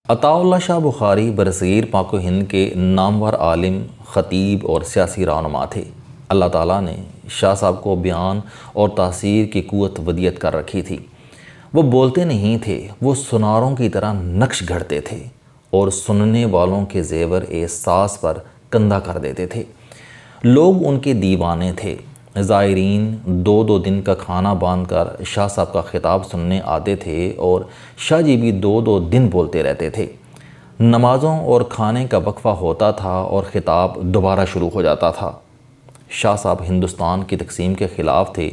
عطاء اللہ شاہ بخاری برصغیر پاک و ہند کے نامور عالم، خطیب اور سیاسی رہنما تھے۔ اللہ تعالیٰ نے شاہ صاحب کو بیان اور تاثیر کی قوت ودیت کر رکھی تھی۔ وہ بولتے نہیں تھے، وہ سناروں کی طرح نقش گھڑتے تھے اور سننے والوں کے زیور احساس پر کندھا کر دیتے تھے۔ لوگ ان کے دیوانے تھے۔ زائرین دو دو دن کا کھانا باندھ کر شاہ صاحب کا خطاب سننے آتے تھے اور شاہ جی بھی دو دو دن بولتے رہتے تھے۔ نمازوں اور کھانے کا وقفہ ہوتا تھا اور خطاب دوبارہ شروع ہو جاتا تھا۔ شاہ صاحب ہندوستان کی تقسیم کے خلاف تھے۔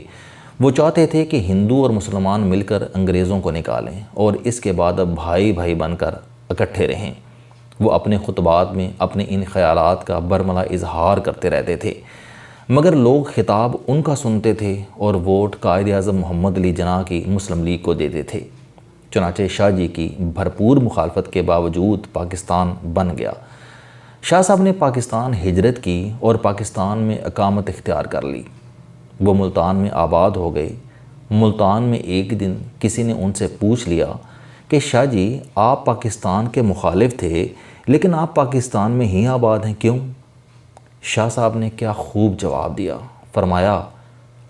وہ چاہتے تھے کہ ہندو اور مسلمان مل کر انگریزوں کو نکالیں اور اس کے بعد اب بھائی بھائی بن کر اکٹھے رہیں۔ وہ اپنے خطبات میں اپنے ان خیالات کا برملا اظہار کرتے رہتے تھے، مگر لوگ خطاب ان کا سنتے تھے اور ووٹ قائد اعظم محمد علی جناح کی مسلم لیگ کو دیتے تھے۔ چنانچہ شاہ جی کی بھرپور مخالفت کے باوجود پاکستان بن گیا۔ شاہ صاحب نے پاکستان ہجرت کی اور پاکستان میں اقامت اختیار کر لی۔ وہ ملتان میں آباد ہو گئے۔ ملتان میں ایک دن کسی نے ان سے پوچھ لیا کہ شاہ جی آپ پاکستان کے مخالف تھے لیکن آپ پاکستان میں ہی آباد ہیں، کیوں؟ شاہ صاحب نے کیا خوب جواب دیا، فرمایا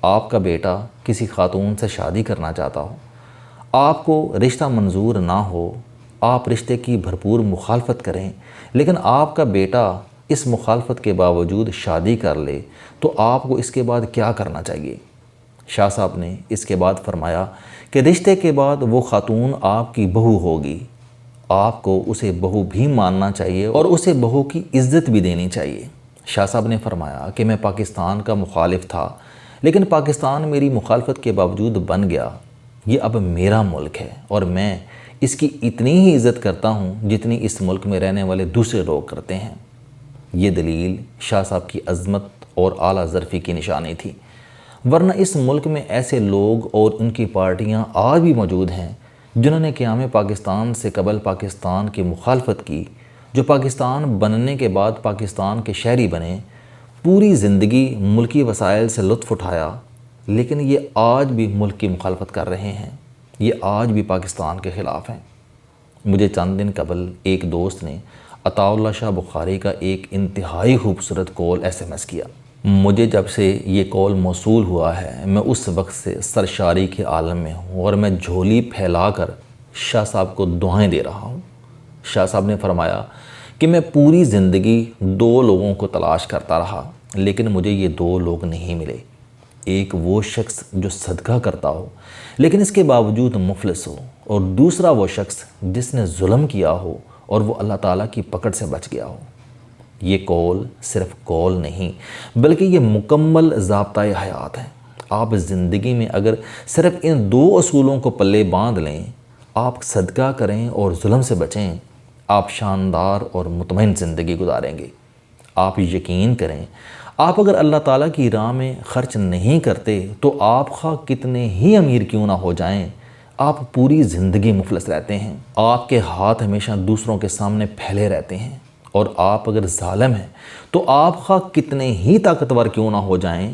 آپ کا بیٹا کسی خاتون سے شادی کرنا چاہتا ہو، آپ کو رشتہ منظور نہ ہو، آپ رشتے کی بھرپور مخالفت کریں، لیکن آپ کا بیٹا اس مخالفت کے باوجود شادی کر لے تو آپ کو اس کے بعد کیا کرنا چاہیے؟ شاہ صاحب نے اس کے بعد فرمایا کہ رشتے کے بعد وہ خاتون آپ کی بہو ہوگی، آپ کو اسے بہو بھی ماننا چاہیے اور اسے بہو کی عزت بھی دینی چاہیے۔ شاہ صاحب نے فرمایا کہ میں پاکستان کا مخالف تھا لیکن پاکستان میری مخالفت کے باوجود بن گیا۔ یہ اب میرا ملک ہے اور میں اس کی اتنی ہی عزت کرتا ہوں جتنی اس ملک میں رہنے والے دوسرے لوگ کرتے ہیں۔ یہ دلیل شاہ صاحب کی عظمت اور اعلیٰ ظرفی کی نشانی تھی، ورنہ اس ملک میں ایسے لوگ اور ان کی پارٹیاں آج بھی موجود ہیں جنہوں نے قیام پاکستان سے قبل پاکستان کی مخالفت کی، جو پاکستان بننے کے بعد پاکستان کے شہری بنے، پوری زندگی ملکی وسائل سے لطف اٹھایا، لیکن یہ آج بھی ملک کی مخالفت کر رہے ہیں، یہ آج بھی پاکستان کے خلاف ہیں۔ مجھے چند دن قبل ایک دوست نے عطاء اللہ شاہ بخاری کا ایک انتہائی خوبصورت کال SMS کیا۔ مجھے جب سے یہ کال موصول ہوا ہے میں اس وقت سے سرشاری کے عالم میں ہوں اور میں جھولی پھیلا کر شاہ صاحب کو دعائیں دے رہا ہوں۔ شاہ صاحب نے فرمایا کہ میں پوری زندگی دو لوگوں کو تلاش کرتا رہا لیکن مجھے یہ دو لوگ نہیں ملے۔ ایک وہ شخص جو صدقہ کرتا ہو لیکن اس کے باوجود مفلس ہو، اور دوسرا وہ شخص جس نے ظلم کیا ہو اور وہ اللہ تعالیٰ کی پکڑ سے بچ گیا ہو۔ یہ کال صرف کال نہیں بلکہ یہ مکمل ضابطۂ حیات ہے۔ آپ زندگی میں اگر صرف ان دو اصولوں کو پلے باندھ لیں، آپ صدقہ کریں اور ظلم سے بچیں، آپ شاندار اور مطمئن زندگی گزاریں گے۔ آپ یقین کریں، آپ اگر اللہ تعالیٰ کی راہ میں خرچ نہیں کرتے تو آپ خواہ کتنے ہی امیر کیوں نہ ہو جائیں، آپ پوری زندگی مفلس رہتے ہیں۔ آپ کے ہاتھ ہمیشہ دوسروں کے سامنے پھیلے رہتے ہیں، اور آپ اگر ظالم ہیں تو آپ خواہ کتنے ہی طاقتور کیوں نہ ہو جائیں،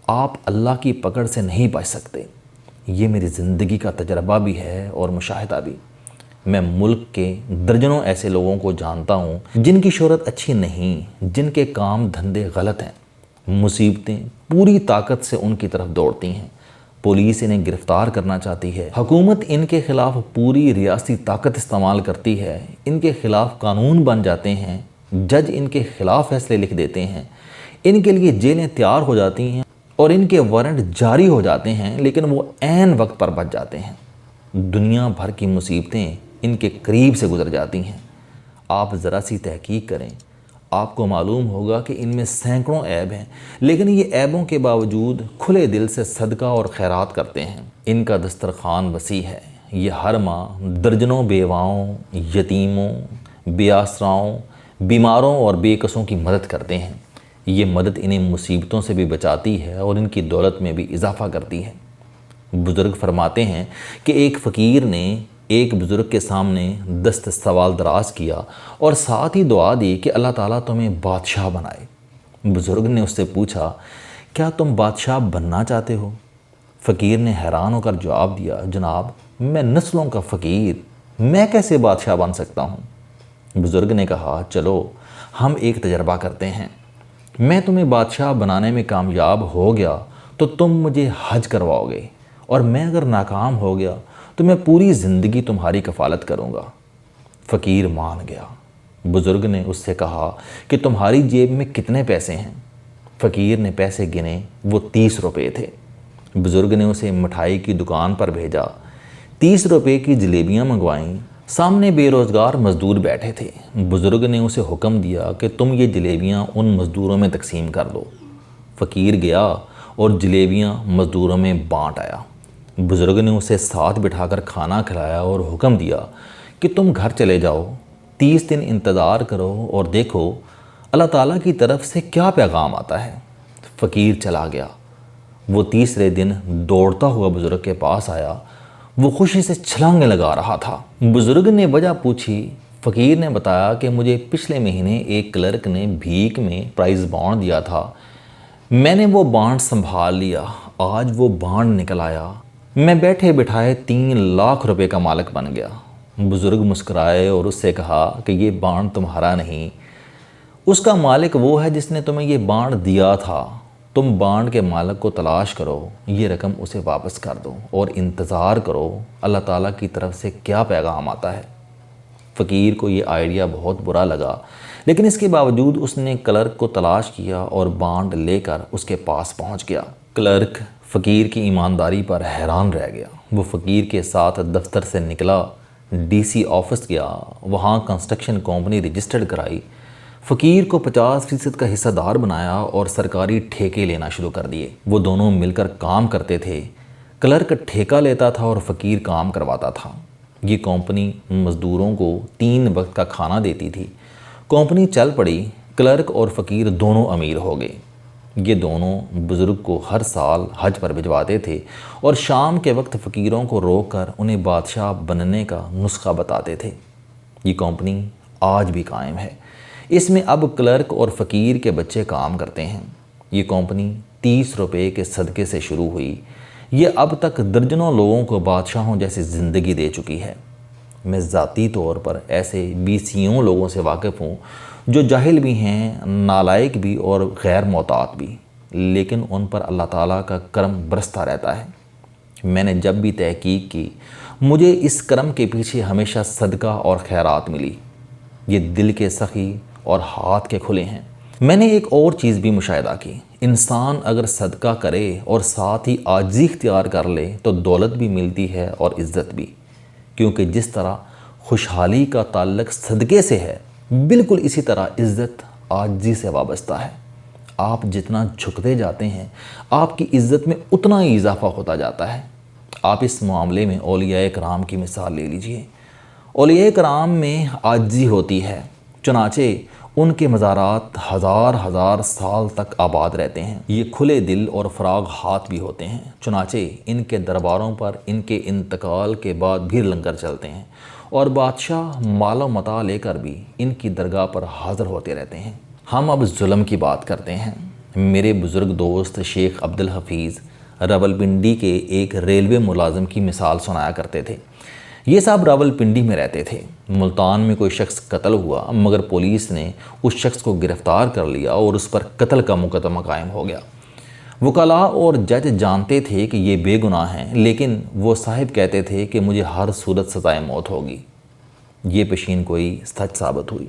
آپ اللہ کی پکڑ سے نہیں بچ سکتے۔ یہ میری زندگی کا تجربہ بھی ہے اور مشاہدہ بھی۔ میں ملک کے درجنوں ایسے لوگوں کو جانتا ہوں جن کی شہرت اچھی نہیں، جن کے کام دھندے غلط ہیں، مصیبتیں پوری طاقت سے ان کی طرف دوڑتی ہیں، پولیس انہیں گرفتار کرنا چاہتی ہے، حکومت ان کے خلاف پوری ریاستی طاقت استعمال کرتی ہے، ان کے خلاف قانون بن جاتے ہیں، جج ان کے خلاف فیصلے لکھ دیتے ہیں، ان کے لیے جیلیں تیار ہو جاتی ہیں اور ان کے وارنٹ جاری ہو جاتے ہیں، لیکن وہ عین وقت پر بچ جاتے ہیں۔ دنیا بھر کی مصیبتیں ان کے قریب سے گزر جاتی ہیں۔ آپ ذرا سی تحقیق کریں، آپ کو معلوم ہوگا کہ ان میں سینکڑوں عیب ہیں، لیکن یہ عیبوں کے باوجود کھلے دل سے صدقہ اور خیرات کرتے ہیں۔ ان کا دسترخوان وسیع ہے، یہ ہر ماہ درجنوں بیواؤں، یتیموں، بے آسراؤں، بیماروں اور بے کسوں کی مدد کرتے ہیں۔ یہ مدد انہیں مصیبتوں سے بھی بچاتی ہے اور ان کی دولت میں بھی اضافہ کرتی ہے۔ بزرگ فرماتے ہیں کہ ایک فقیر نے ایک بزرگ کے سامنے دست سوال دراز کیا اور ساتھ ہی دعا دی کہ اللہ تعالیٰ تمہیں بادشاہ بنائے۔ بزرگ نے اس سے پوچھا، کیا تم بادشاہ بننا چاہتے ہو؟ فقیر نے حیران ہو کر جواب دیا، جناب میں نسلوں کا فقیر، میں کیسے بادشاہ بن سکتا ہوں؟ بزرگ نے کہا چلو ہم ایک تجربہ کرتے ہیں، میں تمہیں بادشاہ بنانے میں کامیاب ہو گیا تو تم مجھے حج کرواؤ گے، اور میں اگر ناکام ہو گیا تو میں پوری زندگی تمہاری کفالت کروں گا۔ فقیر مان گیا۔ بزرگ نے اس سے کہا کہ تمہاری جیب میں کتنے پیسے ہیں؟ فقیر نے پیسے گنے، وہ 30 روپے تھے۔ بزرگ نے اسے مٹھائی کی دکان پر بھیجا، 30 روپے کی جلیبیاں منگوائیں۔ سامنے بے روزگار مزدور بیٹھے تھے۔ بزرگ نے اسے حکم دیا کہ تم یہ جلیبیاں ان مزدوروں میں تقسیم کر دو۔ فقیر گیا اور جلیبیاں مزدوروں میں بانٹ آیا۔ بزرگ نے اسے ساتھ بٹھا کر کھانا کھلایا اور حکم دیا کہ تم گھر چلے جاؤ، 30 دن انتظار کرو اور دیکھو اللہ تعالیٰ کی طرف سے کیا پیغام آتا ہے۔ فقیر چلا گیا۔ وہ تیسرے دن دوڑتا ہوا بزرگ کے پاس آیا۔ وہ خوشی سے چھلانگیں لگا رہا تھا۔ بزرگ نے وجہ پوچھی۔ فقیر نے بتایا کہ مجھے پچھلے مہینے ایک کلرک نے بھیک میں پرائز بانڈ دیا تھا، میں نے وہ بانڈ سنبھال لیا، آج وہ بانڈ نکل آیا، میں بیٹھے بٹھائے 3 لاکھ روپے کا مالک بن گیا۔ بزرگ مسکرائے اور اس سے کہا کہ یہ بانڈ تمہارا نہیں، اس کا مالک وہ ہے جس نے تمہیں یہ بانڈ دیا تھا۔ تم بانڈ کے مالک کو تلاش کرو، یہ رقم اسے واپس کر دو اور انتظار کرو اللہ تعالیٰ کی طرف سے کیا پیغام آتا ہے۔ فقیر کو یہ آئیڈیا بہت برا لگا، لیکن اس کے باوجود اس نے کلرک کو تلاش کیا اور بانڈ لے کر اس کے پاس پہنچ گیا۔ کلرک فقیر کی ایمانداری پر حیران رہ گیا۔ وہ فقیر کے ساتھ دفتر سے نکلا، ڈی سی آفس گیا، وہاں کنسٹرکشن کمپنی رجسٹرڈ کرائی، فقیر کو 50% کا حصہ دار بنایا اور سرکاری ٹھیکے لینا شروع کر دیے۔ وہ دونوں مل کر کام کرتے تھے، کلرک ٹھیکہ لیتا تھا اور فقیر کام کرواتا تھا۔ یہ کمپنی مزدوروں کو 3 وقت کا کھانا دیتی تھی۔ کمپنی چل پڑی، کلرک اور فقیر دونوں امیر ہو گئے۔ یہ دونوں بزرگ کو ہر سال حج پر بھجواتے تھے اور شام کے وقت فقیروں کو روک کر انہیں بادشاہ بننے کا نسخہ بتاتے تھے۔ یہ کمپنی آج بھی قائم ہے۔ اس میں اب کلرک اور فقیر کے بچے کام کرتے ہیں۔ یہ کمپنی 30 روپے کے صدقے سے شروع ہوئی۔ یہ اب تک درجنوں لوگوں کو بادشاہوں جیسی زندگی دے چکی ہے۔ میں ذاتی طور پر ایسے 20 لوگوں سے واقف ہوں جو جاہل بھی ہیں، نالائق بھی اور غیر محتاط بھی، لیکن ان پر اللہ تعالیٰ کا کرم برستا رہتا ہے۔ میں نے جب بھی تحقیق کی، مجھے اس کرم کے پیچھے ہمیشہ صدقہ اور خیرات ملی۔ یہ دل کے سخی اور ہاتھ کے کھلے ہیں۔ میں نے ایک اور چیز بھی مشاہدہ کی، انسان اگر صدقہ کرے اور ساتھ ہی عاجزی اختیار کر لے تو دولت بھی ملتی ہے اور عزت بھی، کیونکہ جس طرح خوشحالی کا تعلق صدقے سے ہے، بالکل اسی طرح عزت عاجزی سے وابستہ ہے۔ آپ جتنا جھکتے جاتے ہیں، آپ کی عزت میں اتنا ہی اضافہ ہوتا جاتا ہے۔ آپ اس معاملے میں اولیاء کرام کی مثال لے لیجئے۔ اولیاء کرام میں عاجزی ہوتی ہے، چنانچہ ان کے مزارات ہزار سال تک آباد رہتے ہیں۔ یہ کھلے دل اور فراغ ہاتھ بھی ہوتے ہیں، چنانچہ ان کے درباروں پر ان کے انتقال کے بعد بھی لنگر چلتے ہیں اور بادشاہ مال و متاع لے کر بھی ان کی درگاہ پر حاضر ہوتے رہتے ہیں۔ ہم اب ظلم کی بات کرتے ہیں۔ میرے بزرگ دوست شیخ عبدالحفیظ راولپنڈی کے ایک ریلوے ملازم کی مثال سنایا کرتے تھے۔ یہ صاحب راولپنڈی میں رہتے تھے۔ ملتان میں کوئی شخص قتل ہوا، مگر پولیس نے اس شخص کو گرفتار کر لیا اور اس پر قتل کا مقدمہ قائم ہو گیا۔ وکلاء اور جج جانتے تھے کہ یہ بے گناہ ہیں، لیکن وہ صاحب کہتے تھے کہ مجھے ہر صورت سزائے موت ہوگی۔ یہ پیشین گوئی سچ ثابت ہوئی۔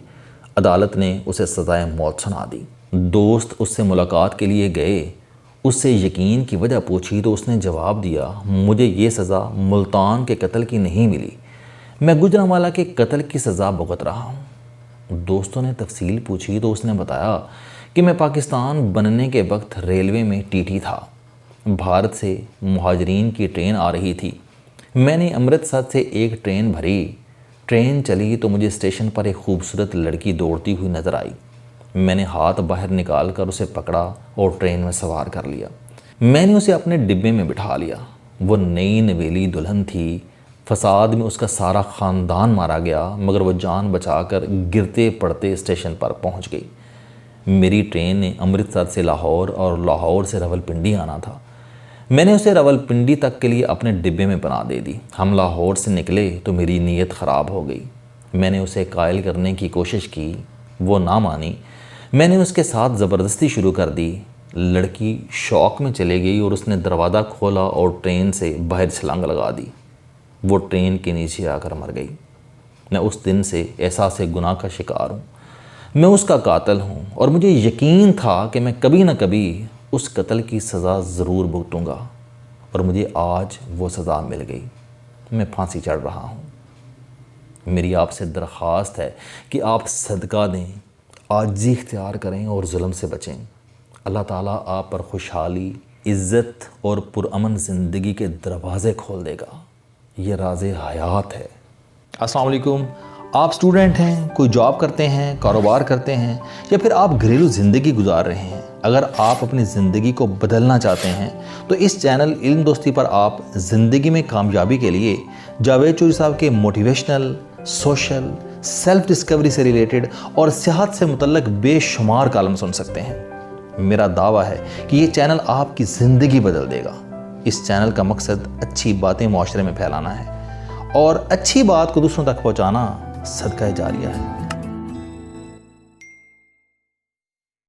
عدالت نے اسے سزائے موت سنا دی۔ دوست اس سے ملاقات کے لیے گئے، اس سے یقین کی وجہ پوچھی تو اس نے جواب دیا، مجھے یہ سزا ملتان کے قتل کی نہیں ملی، میں گجرانوالہ کے قتل کی سزا بھگت رہا ہوں۔ دوستوں نے تفصیل پوچھی تو اس نے بتایا کہ میں پاکستان بننے کے وقت ریلوے میں ٹی ٹی تھا۔ بھارت سے مہاجرین کی ٹرین آ رہی تھی، میں نے امرتسر سے ایک ٹرین بھری۔ ٹرین چلی تو مجھے اسٹیشن پر ایک خوبصورت لڑکی دوڑتی ہوئی نظر آئی۔ میں نے ہاتھ باہر نکال کر اسے پکڑا اور ٹرین میں سوار کر لیا۔ میں نے اسے اپنے ڈبے میں بٹھا لیا۔ وہ نئی نویلی دلہن تھی۔ فساد میں اس کا سارا خاندان مارا گیا، مگر وہ جان بچا کر گرتے پڑتے اسٹیشن پر پہنچ گئی۔ میری ٹرین نے امرتسر سے لاہور اور لاہور سے راولپنڈی آنا تھا۔ میں نے اسے راولپنڈی تک کے لیے اپنے ڈبے میں پناہ دے دی۔ ہم لاہور سے نکلے تو میری نیت خراب ہو گئی۔ میں نے اسے قائل کرنے کی کوشش کی، وہ نہ مانی۔ میں نے اس کے ساتھ زبردستی شروع کر دی۔ لڑکی شوق میں چلے گئی اور اس نے دروازہ کھولا اور ٹرین سے باہر چھلانگ لگا دی۔ وہ ٹرین کے نیچے آ کر مر گئی۔ میں اس دن سے احساس گناہ کا شکار ہوں۔ میں اس کا قاتل ہوں اور مجھے یقین تھا کہ میں کبھی نہ کبھی اس قتل کی سزا ضرور بھگتوں گا، اور مجھے آج وہ سزا مل گئی۔ میں پھانسی چڑھ رہا ہوں۔ میری آپ سے درخواست ہے کہ آپ صدقہ دیں، عاجزی اختیار کریں اور ظلم سے بچیں۔ اللہ تعالیٰ آپ پر خوشحالی، عزت اور پرامن زندگی کے دروازے کھول دے گا۔ یہ راز حیات ہے۔ السلام علیکم۔ آپ سٹوڈنٹ ہیں، کوئی جاب کرتے ہیں، کاروبار کرتے ہیں، یا پھر آپ گھریلو زندگی گزار رہے ہیں۔ اگر آپ اپنی زندگی کو بدلنا چاہتے ہیں تو اس چینل علم دوستی پر آپ زندگی میں کامیابی کے لیے جاوید چوہدری صاحب کے موٹیویشنل، سوشل، سیلف ڈسکوری سے ریلیٹڈ اور صحت سے متعلق بے شمار کالم سن سکتے ہیں۔ میرا دعویٰ ہے کہ یہ چینل آپ کی زندگی بدل دے گا۔ اس چینل کا مقصد اچھی باتیں معاشرے میں پھیلانا ہے، اور اچھی بات کو دوسروں تک پہنچانا صدقہ جاریہ ہے۔